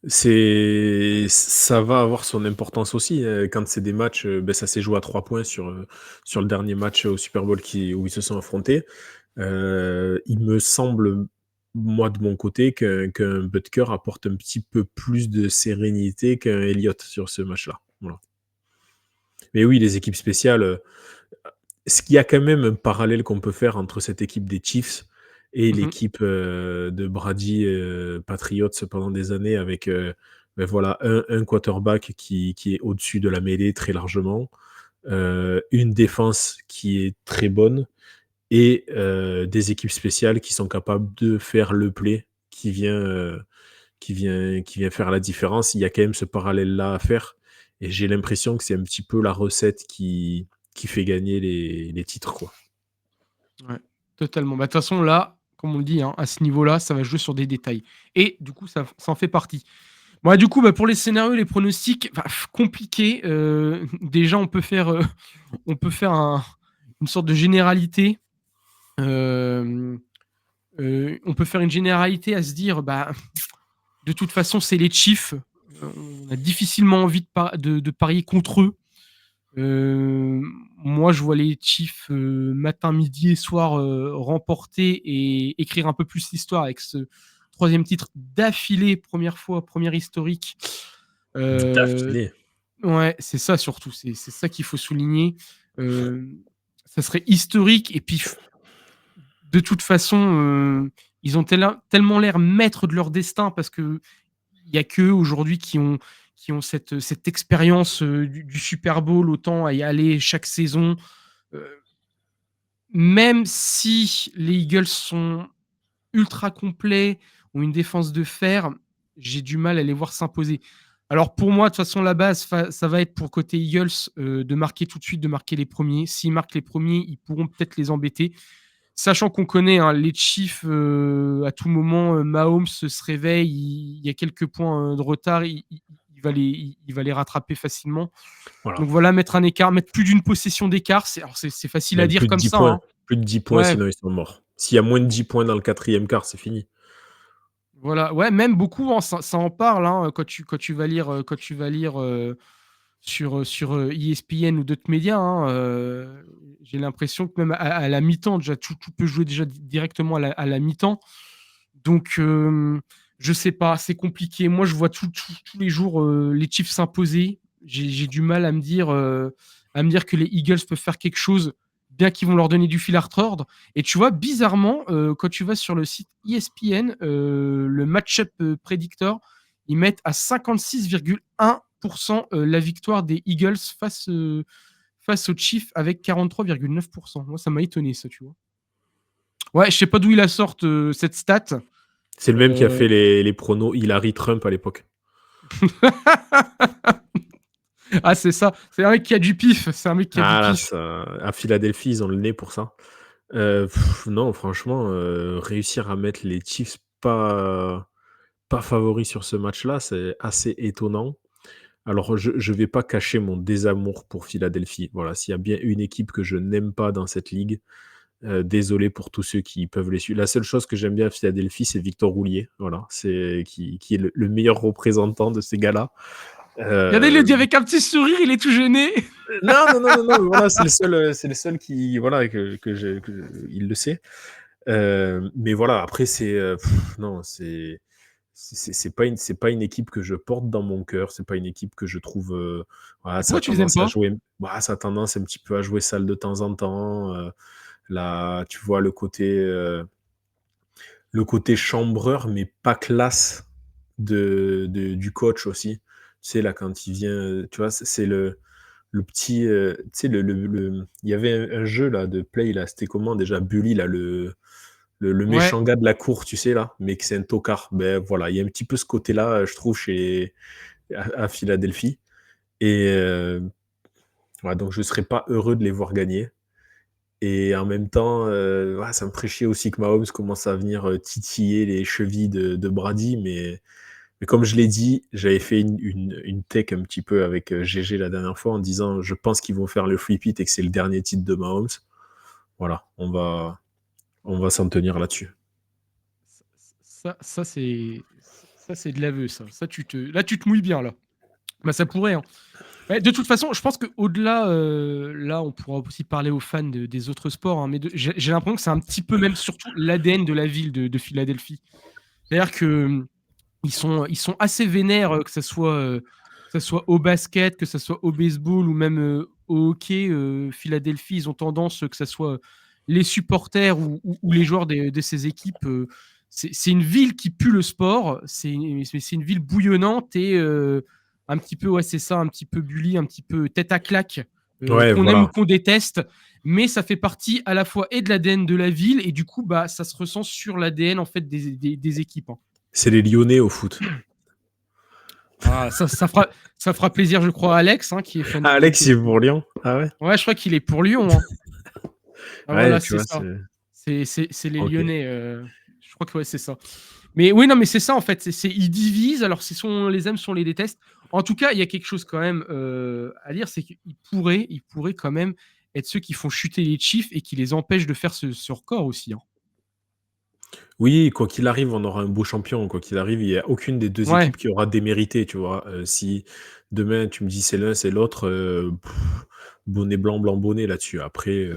Ça va avoir son importance aussi quand c'est des matchs. Ça s'est joué à 3 points sur le dernier match au Super Bowl où ils se sont affrontés. Il me semble, moi de mon côté, qu'un Butker apporte un petit peu plus de sérénité qu'un Elliott sur ce match-là. Voilà. Mais oui, les équipes spéciales, ce qu'il y a quand même un parallèle qu'on peut faire entre cette équipe des Chiefs et l'équipe de Brady Patriots pendant des années avec voilà, un quarterback qui est au-dessus de la mêlée très largement, une défense qui est très bonne et des équipes spéciales qui sont capables de faire le play qui vient faire la différence. Il y a quand même ce parallèle-là à faire et j'ai l'impression que c'est un petit peu la recette qui fait gagner les titres, quoi. Ouais, totalement. De toute façon, là, comme on le dit, hein, à ce niveau-là, ça va jouer sur des détails. Et du coup, ça en fait partie. Bon, du coup, pour les scénarios, les pronostics, compliqué. Déjà, on peut faire une sorte de généralité. On peut faire une généralité à se dire, De toute façon, c'est les Chiefs. On a difficilement envie de parier contre eux. Moi, je vois les Chiefs matin, midi et soir remporter et écrire un peu plus l'histoire avec ce 3e titre d'affilée, première fois, première historique. D'affilée. Ouais, c'est ça surtout. C'est ça qu'il faut souligner. Ça serait historique. Et puis, de toute façon, ils ont tellement l'air maîtres de leur destin parce que il y a qu'eux aujourd'hui qui ont cette expérience du Super Bowl, autant à y aller chaque saison. Même si les Eagles sont ultra complets, ont une défense de fer, j'ai du mal à les voir s'imposer. Alors pour moi, de toute façon, la base, ça va être pour côté Eagles de marquer tout de suite, de marquer les premiers. S'ils marquent les premiers, ils pourront peut-être les embêter. Sachant qu'on connaît les Chiefs, à tout moment, Mahomes se réveille, il y a quelques points de retard, il va les rattraper facilement. Voilà. Donc voilà, mettre un écart, mettre plus d'une possession d'écart, c'est facile Même à dire plus de comme 10 ça. points. Hein. Plus de 10 points, Ouais. sinon ils sont morts. S'il y a moins de 10 points dans le 4e quart, c'est fini. Voilà, ouais, même beaucoup, hein, ça en parle hein, quand tu vas lire sur ESPN ou d'autres médias. Hein, j'ai l'impression que même à la mi-temps, déjà, tout peut jouer déjà directement à la mi-temps. Donc, je sais pas, c'est compliqué. Moi, je vois tous les jours les Chiefs s'imposer. J'ai du mal à me dire que les Eagles peuvent faire quelque chose, bien qu'ils vont leur donner du fil à retordre. Et tu vois, bizarrement, quand tu vas sur le site ESPN, le match-up predictor, ils mettent à 56,1% la victoire des Eagles face aux Chiefs avec 43,9%. Moi, ça m'a étonné, ça, tu vois. Ouais, je sais pas d'où il la sorte cette stat. C'est le même qui a fait les pronos Hillary Trump à l'époque. Ah, c'est ça. C'est un mec qui a du pif. C'est un mec qui a du pif. À Philadelphie, ils ont le nez pour ça. Non, franchement, réussir à mettre les Chiefs pas favoris sur ce match-là, c'est assez étonnant. Alors, je vais pas cacher mon désamour pour Philadelphie. Voilà, s'il y a bien une équipe que je n'aime pas dans cette ligue, désolé pour tous ceux qui peuvent les suivre. La seule chose que j'aime bien à Philadelphie, c'est Victor Roulier. Voilà, c'est qui est le meilleur représentant de ces gars-là. Regardez, il le dit avec un petit sourire, il est tout gêné. Non, voilà, c'est le seul qui, voilà, il le sait. Mais voilà, après, non, c'est pas une équipe que je porte dans mon cœur, c'est pas une équipe que je trouve, voilà, ça a Pourquoi tu les aimes tendance à pas? jouer, bah, ça a tendance un petit peu à jouer sale de temps en temps. Là, tu vois le côté chambreur, mais pas classe du coach aussi. Tu sais, là, quand il vient, tu vois, c'est le petit, tu sais, il y avait un jeu là de play là, c'était comment déjà Bully là, le Ouais. méchant gars de la cour, tu sais là, mais que c'est un tocard. Ben voilà, il y a un petit peu ce côté-là, je trouve, à Philadelphie. Et ouais, donc je serais pas heureux de les voir gagner. Et en même temps, ouais, ça me ferait chier aussi que Mahomes commence à venir titiller les chevilles de Brady, mais comme je l'ai dit, j'avais fait une tech un petit peu avec GG la dernière fois en disant je pense qu'ils vont faire le flip it et que c'est le dernier titre de Mahomes. Voilà, on va s'en tenir là-dessus. Ça c'est de l'aveu, ça. Là, tu te mouilles bien, là. Bah, ça pourrait, hein. Ouais, de toute façon, je pense qu'au-delà, là, on pourra aussi parler aux fans des autres sports, hein, mais j'ai l'impression que c'est un petit peu même surtout l'ADN de la ville de Philadelphie. C'est-à-dire que ils sont assez vénères, que ça soit au basket, que ça soit au baseball ou même au hockey. Philadelphie, ils ont tendance, que ça soit les supporters ou les joueurs de ces équipes. C'est une ville qui pue le sport. C'est une ville bouillonnante et un petit peu, ouais, c'est ça, un petit peu bully, un petit peu tête à claque, Ouais, qu'on voilà. aime ou qu'on déteste. Mais ça fait partie à la fois et de l'ADN de la ville et du coup, bah, ça se ressent sur l'ADN en fait des équipes. Hein. C'est les Lyonnais au foot. Ah, ça fera plaisir, je crois, à Alex, hein, qui est fan. Ah, Alex, il est pour Lyon. Ah ouais. Ouais, je crois qu'il est pour Lyon. Hein. Ah, Ouais, voilà, tu c'est vois, ça. c'est C'est les ok. Lyonnais. Je crois que ouais, c'est ça. Mais oui, non, mais c'est ça en fait. Ils divisent. Alors, si on les aime, si on les déteste. En tout cas, il y a quelque chose quand même à dire, c'est qu'ils pourraient quand même être ceux qui font chuter les Chiefs et qui les empêchent de faire ce record aussi. Hein. Oui, quoi qu'il arrive, on aura un beau champion. Quoi qu'il arrive, il y a aucune des 2 Ouais. équipes qui aura démérité, tu vois? Si demain tu me dis c'est l'un, c'est l'autre, bonnet blanc, blanc bonnet là-dessus. Après,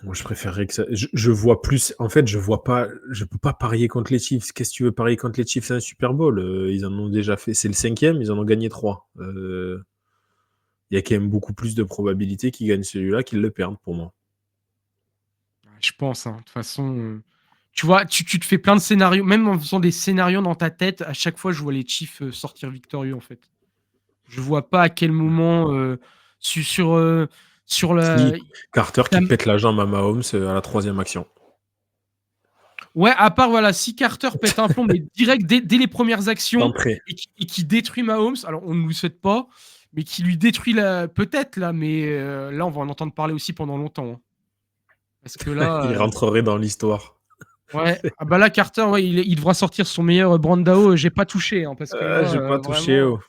moi je préférerais que ça je vois plus en fait, je peux pas parier contre les Chiefs. Qu'est-ce que tu veux parier contre les Chiefs? C'est un Super Bowl, ils en ont déjà fait c'est le 5e, ils en ont gagné 3. Il y a quand même beaucoup plus de probabilités qu'ils gagnent celui-là qu'ils le perdent pour moi. Je pense, hein. De toute façon, tu vois, tu te fais plein de scénarios, même en faisant des scénarios dans ta tête, à chaque fois, je vois les Chiefs sortir victorieux, en fait. Je vois pas à quel moment, sur la. Si, Carter qui la- pète la jambe à Mahomes, à la 3e action. Ouais, à part, voilà, si Carter pète un plomb, mais direct dès les premières actions, D'entrée. et qui détruit Mahomes, alors on ne lui souhaite pas, mais qui lui détruit peut-être, là, mais là, on va en entendre parler aussi pendant longtemps, hein. Parce que là. Il rentrerait dans l'histoire. Ouais, ah bah là, Carter, ouais, il devra sortir son meilleur Brandao. J'ai pas touché, hein, parce que là, J'ai pas touché, vraiment,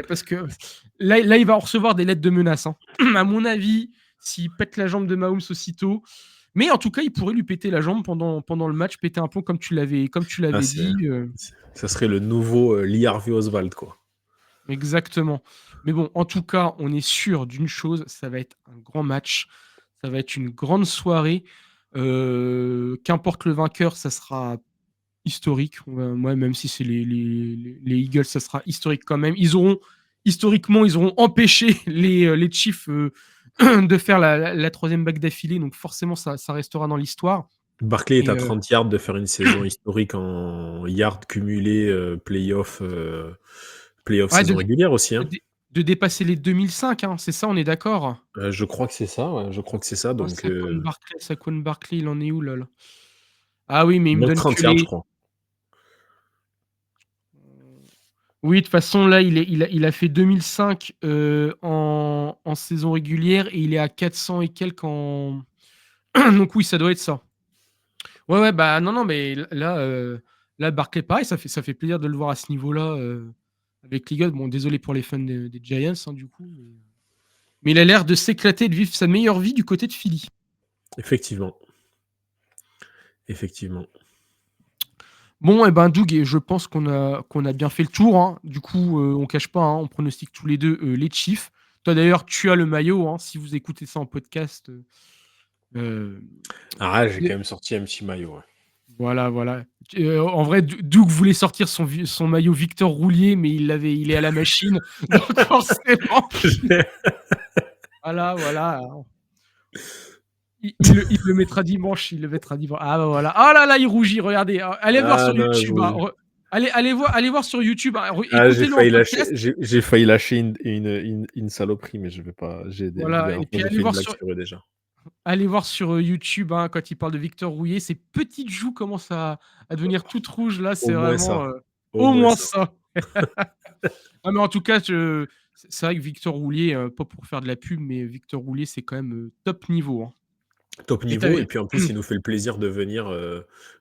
parce que là, il va recevoir des lettres de menace, hein. À mon avis, s'il pète la jambe de Mahomes aussitôt, mais en tout cas, il pourrait lui péter la jambe pendant le match, péter un plomb comme tu l'avais Ah, dit. ça serait le nouveau Lee Harvey Oswald, quoi. Exactement. Mais bon, en tout cas, on est sûr d'une chose, ça va être un grand match, ça va être une grande soirée. Qu'importe le vainqueur, ça sera historique. Moi, même si c'est les Eagles, ça sera historique quand même. Historiquement, ils auront empêché les Chiefs de faire la troisième bague d'affilée, donc forcément, ça restera dans l'histoire. Barkley est Et à 30 yards de faire une saison historique en yards cumulés, playoff ouais, saison régulière aussi, hein. de dépasser les 2005, hein, c'est ça, on est d'accord. Je crois que c'est ça, ouais, je crois que c'est ça, Oh, donc Saquon Barkley, il en est où, là? Ah oui, mais il me moins de donne 30 que yards, je les. crois. Oui, de toute façon, là, il a fait 2005 en saison régulière et il est à 400 et quelques en. Donc oui, ça doit être ça. Ouais, bah non, mais là, Barclay, pareil, ça fait plaisir de le voir à ce niveau-là avec l'Eagles. Bon, désolé pour les fans des Giants, hein, du coup. Mais il a l'air de s'éclater et de vivre sa meilleure vie du côté de Philly. Effectivement. Effectivement. Bon, et ben Doug, je pense qu'on a bien fait le tour, hein. Du coup, on cache pas, hein, on pronostique tous les deux les Chiefs. Toi d'ailleurs, tu as le maillot, hein, si vous écoutez ça en podcast. J'ai quand même sorti un petit maillot, ouais. Voilà. En vrai, Doug voulait sortir son maillot Victor Roulier, mais il est à la machine. Donc forcément, voilà. Il le mettra dimanche. Ah bah voilà. Ah là, il rougit. Regardez. Allez voir sur Non, YouTube, hein. Allez voir sur YouTube, hein. j'ai Écoutez-le en failli lâcher podcast. j'ai failli lâcher une saloperie, mais je vais pas Voilà. Et puis j'ai fait une blague sur eux déjà. allez voir sur YouTube, hein, quand il parle de Victor Rouillet, ses petites joues commencent à devenir toutes rouges. Là, c'est Au moins vraiment ça. Au au moins moins ça. ça. Ah, mais en tout cas, c'est vrai que Victor Roulier, pas pour faire de la pub, mais Victor Roulier, c'est quand même top niveau, hein. Top Et niveau, t'avais- et puis en plus, il nous fait le plaisir de venir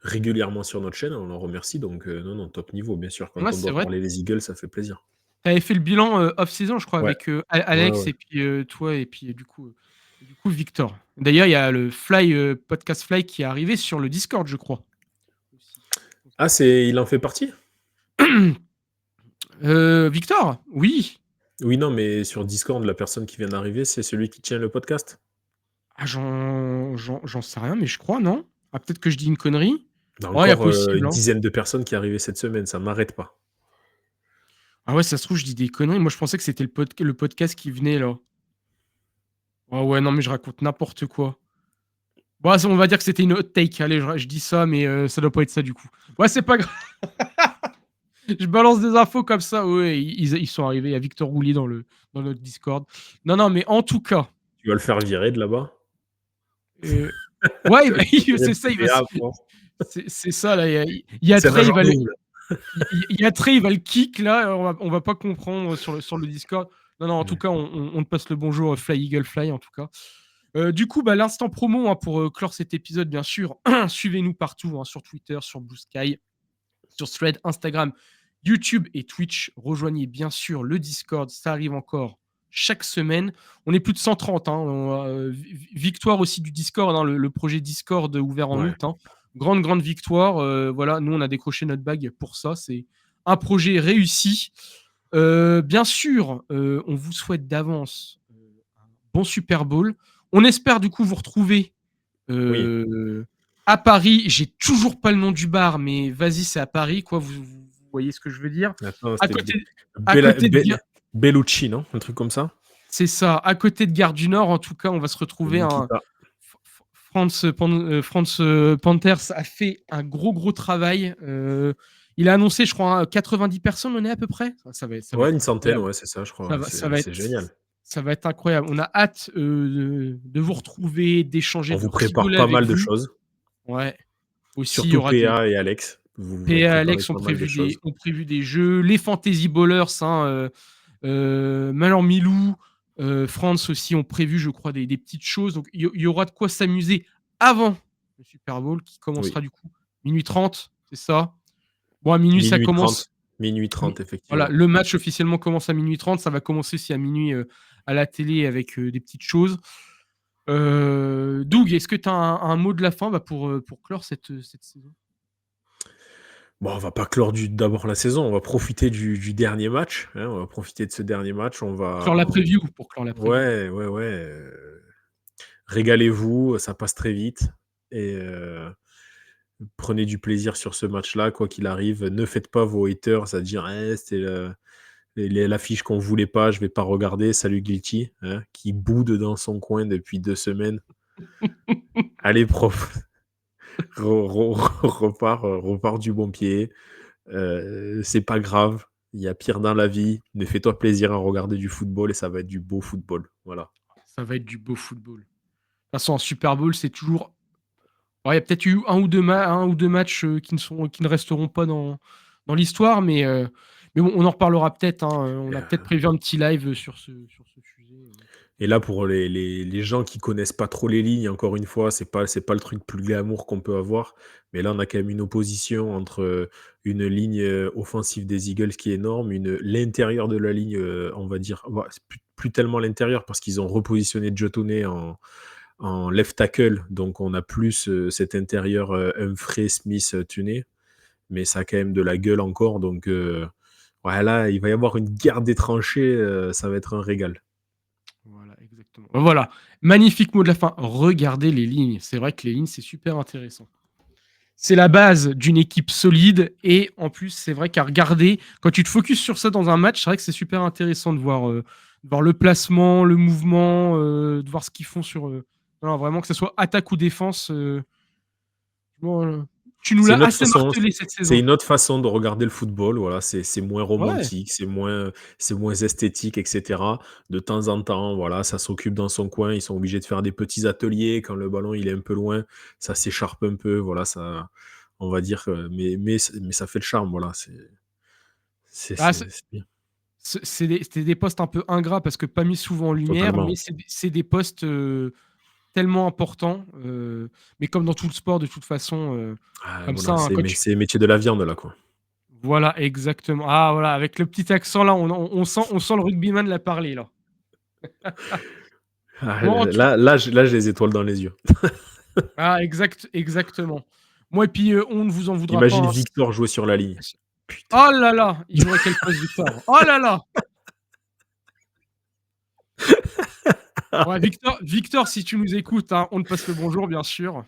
régulièrement sur notre chaîne, on en remercie, donc non, top niveau, bien sûr. Quand Ouais, on c'est doit vrai. parler des Eagles, ça fait plaisir. T'avais fait le bilan off-saison, je crois, Ouais, avec ouais, Alex ouais. et puis toi, et puis du coup, Victor. D'ailleurs, il y a le podcast Fly qui est arrivé sur le Discord, je crois. Ah, il en fait partie? Victor, oui. Oui, non, mais sur Discord, la personne qui vient d'arriver, c'est celui qui tient le podcast? Ah, j'en sais rien, mais je crois, non? Ah, peut-être que je dis une connerie. Il y a Ouais, il y a encore possible, une hein. dizaine de personnes qui arrivaient cette semaine, ça m'arrête pas. Ah ouais, ça se trouve, je dis des conneries. Moi, je pensais que c'était le podcast qui venait, là. Ah ouais, non, mais je raconte n'importe quoi. Bon, on va dire que c'était une hot take. Allez, je dis ça, mais ça doit pas être ça, du coup. Ouais, c'est pas grave. Je balance des infos comme ça. Ouais, ils sont arrivés. Il y a Victor Roulier dans notre Discord. Non, mais en tout cas. Tu vas le faire virer de là-bas? Ouais, c'est ça. C'est ça, là. Il y a C'est un Trey, agent double. il y a Trey, il va le kick, là. On va pas comprendre sur le Discord. Non, en tout cas, on te passe le bonjour, Fly Eagle Fly, en tout cas. Du coup, l'instant promo, hein, pour clore cet épisode, bien sûr. Suivez-nous partout, hein, sur Twitter, sur Blue Sky, sur Thread, Instagram, YouTube et Twitch. Rejoignez bien sûr le Discord, ça arrive encore chaque semaine. On est plus de 130, hein. Victoire aussi du Discord, hein, le projet Discord ouvert en août, hein. grande victoire. Voilà, nous, on a décroché notre bague pour ça. C'est un projet réussi. Bien sûr, on vous souhaite d'avance un bon Super Bowl. On espère du coup vous retrouver Oui. à Paris. J'ai toujours pas le nom du bar, mais vas-y, c'est à Paris, quoi. Vous voyez ce que je veux dire. Attends, À c'était côté, à côté de Gare- Bellucci, non? Un truc comme ça? c'est ça, à côté de Gare du Nord. En tout cas, on va se retrouver. Nikita. Franz Panthers a fait un gros travail. Il a annoncé, je crois, 90 personnes, on est à peu près. Ça va Ouais, être une centaine, incroyable. ouais, c'est ça, je crois. Ça Ouais, va, ça va c'est être, génial. ça va être incroyable. On a hâte de vous retrouver, d'échanger, On de vous prépare rigoler pas avec mal de vous. choses. Ouais. Aussi, il y Surtout aura des PA et Alex. Vous PA en et préparez Alex ont pas mal de choses. prévu des jeux. Les Fantasy Ballers, Malheur Milou, France aussi ont prévu, je crois, des petites choses. Donc, il y aura de quoi s'amuser avant le Super Bowl qui commencera Oui. du coup minuit 30, c'est ça? Bon, à minuit, ça Minuit commence. 30. Minuit 30, effectivement. Voilà, le match officiellement commence à minuit 30. Ça va commencer aussi à minuit à la télé avec des petites choses. Doug, est-ce que tu as un mot de la fin pour clore cette saison? Bon, on va pas clore d'abord la saison, on va profiter du dernier match. Hein, on va profiter de ce dernier match. Pour clore la preview. Ouais. Régalez-vous, ça passe très vite. Et prenez du plaisir sur ce match-là, quoi qu'il arrive. Ne faites pas vos haters à dire c'était l'affiche qu'on voulait pas, je vais pas regarder. Salut Guilty, hein, qui boude dans son coin depuis 2 semaines. Allez, prof. repart du bon pied. C'est pas grave. Il y a pire dans la vie. Ne fais-toi plaisir à regarder du football et ça va être du beau football. Voilà. Ça va être du beau football. De toute façon, en Super Bowl, c'est toujours. Alors, il y a peut-être eu un ou deux matchs qui ne resteront pas dans l'histoire, mais bon, on en reparlera peut-être. On a peut-être prévu un petit live sur ce sujet. Et là, pour les gens qui connaissent pas trop les lignes, encore une fois, c'est pas le truc plus glamour qu'on peut avoir. Mais là, on a quand même une opposition entre une ligne offensive des Eagles qui est énorme, l'intérieur de la ligne, on va dire, c'est plus tellement l'intérieur parce qu'ils ont repositionné Jotoney en left tackle, donc on a plus cet intérieur Humphrey, Smith, Tunney, mais ça a quand même de la gueule encore, donc là, il va y avoir une guerre des tranchées, ça va être un régal. Voilà, exactement. Voilà, magnifique mot de la fin. Regardez les lignes. C'est vrai que les lignes, c'est super intéressant. C'est la base d'une équipe solide et en plus, c'est vrai qu'à regarder, quand tu te focuses sur ça dans un match, c'est vrai que c'est super intéressant de voir le placement, le mouvement, de voir ce qu'ils font sur. Non, vraiment, que ce soit attaque ou défense. Tu nous l'as assez martelé cette saison. C'est une autre façon de regarder le football. Voilà, c'est moins romantique, Ouais. c'est moins esthétique, etc. De temps en temps, voilà, ça s'occupe dans son coin. Ils sont obligés de faire des petits ateliers quand le ballon il est un peu loin. Ça s'écharpe un peu. Voilà, ça, on va dire. Mais ça fait le charme. Voilà, c'est bien. C'est des postes un peu ingrats parce que pas mis souvent en lumière, Totalement. mais c'est des postes tellement importants. Mais comme dans tout le sport, de toute façon, comme Voilà, ça. c'est le métier de la viande là, quoi. Voilà, exactement. Ah voilà, avec le petit accent là, on sent le rugbyman l'a parlé là. Bon, Là, j'ai les étoiles dans les yeux. Ah exactement. Moi et puis on ne vous en voudra Imagine pas. Victor jouer sur la ligne. Oh là là, il jouerait quel poste Victor? Oh là là. Ouais, Victor, si tu nous écoutes, on te passe le bonjour bien sûr.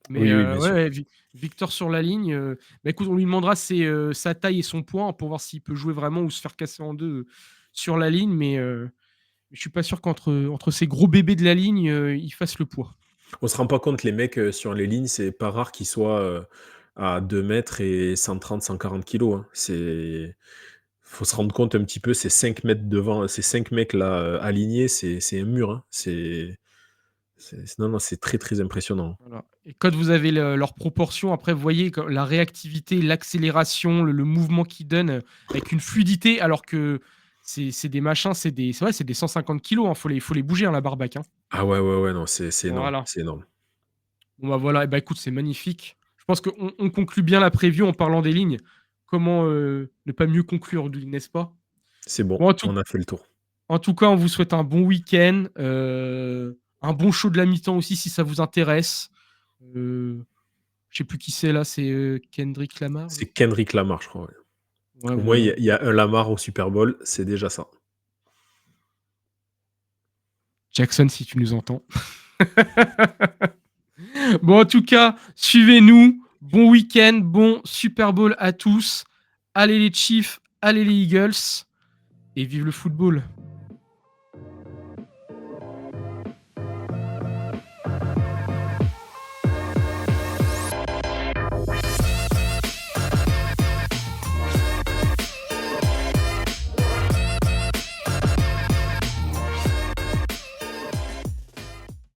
Mais Oui, bien sûr. ouais, Victor sur la ligne. Écoute, on lui demandera sa taille et son poids pour voir s'il peut jouer vraiment ou se faire casser en deux sur la ligne. Mais je suis pas sûr qu'entre ces gros bébés de la ligne, il fasse le poids. On se rend pas compte, les mecs sur les lignes, c'est pas rare qu'ils soient à 2 mètres et 130-140 kilos. Hein. Faut se rendre compte un petit peu, ces 5 mètres devant, ces 5 mecs là alignés, c'est un mur. Hein. Non, c'est très très impressionnant. Voilà. Et quand vous avez leurs proportions, après, vous voyez la réactivité, l'accélération, le mouvement qu'ils donnent avec une fluidité, alors que c'est des machins, c'est des 150 kilos. Faut les bouger, la barbaque. Ah ouais, non, c'est énorme. Voilà. C'est énorme. Bon, voilà, écoute, c'est magnifique. Je pense qu'on conclut bien la preview en parlant des lignes. Comment ne pas mieux conclure, n'est-ce pas? C'est bon, on a fait le tour. En tout cas, on vous souhaite un bon week-end, un bon show de la mi-temps aussi si ça vous intéresse. Je sais plus qui c'est là, c'est Kendrick Lamar. C'est Kendrick Lamar, je crois. Ouais. Ouais, Au moins, voilà. il y a un Lamar au Super Bowl, c'est déjà ça. Jackson, si tu nous entends. Bon, en tout cas, suivez-nous. Bon week-end, bon Super Bowl à tous. Allez les Chiefs, allez les Eagles. Et vive le football.